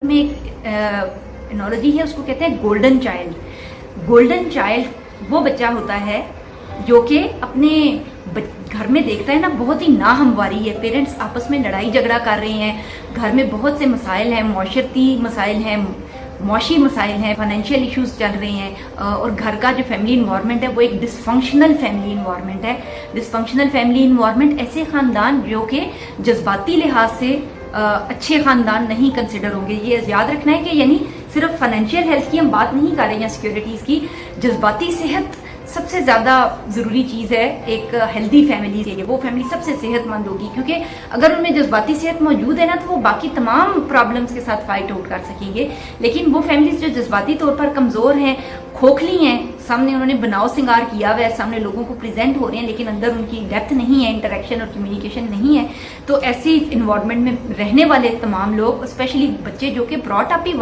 میں ایک انالوجی ہے، اس کو کہتے ہیں گولڈن چائلڈ۔ گولڈن چائلڈ وہ بچہ ہوتا ہے جو کہ اپنے گھر میں دیکھتا ہے نا بہت ہی ناہمواری ہے، پیرنٹس آپس میں لڑائی جھگڑا کر رہے ہیں، گھر میں بہت سے مسائل ہیں، معاشرتی مسائل ہیں، معاشی مسائل ہیں، فائنینشیل ایشوز چل رہے ہیں، اور گھر کا جو فیملی انوائرمنٹ ہے وہ ایک ڈس فنکشنل فیملی انوائرمنٹ ہے۔ ڈس فنکشنل فیملی انوائرمنٹ ایسے خاندان جو کہ جذباتی لحاظ سے اچھے خاندان نہیں کنسیڈر ہوں گے۔ یہ یاد رکھنا ہے کہ یعنی صرف فائنینشیل ہیلتھ کی ہم بات نہیں کر رہے ہیں، سیکیورٹیز کی، جذباتی صحت سب سے زیادہ ضروری چیز ہے ایک ہیلدی فیملی کے لیے۔ وہ فیملی سب سے صحت مند ہوگی، کیونکہ اگر ان میں جذباتی صحت موجود ہے نا تو وہ باقی تمام پرابلمس کے ساتھ فائٹ آؤٹ کر سکیں گے۔ لیکن وہ فیملیز جو جذباتی طور پر کمزور ہیں، کھوکھلی ہیں، سامنے انہوں نے بناؤ سنگار کیا ہوا ہے، سامنے لوگوں کو پریزنٹ ہو رہے ہیں لیکن اندر ان کی ڈیپتھ نہیں ہے، انٹریکشن اور کمیونیکیشن نہیں ہے، تو ایسی انوائرمنٹ میں رہنے والے تمام لوگ، اسپیشلی بچے جو کہ براٹ اپ ہی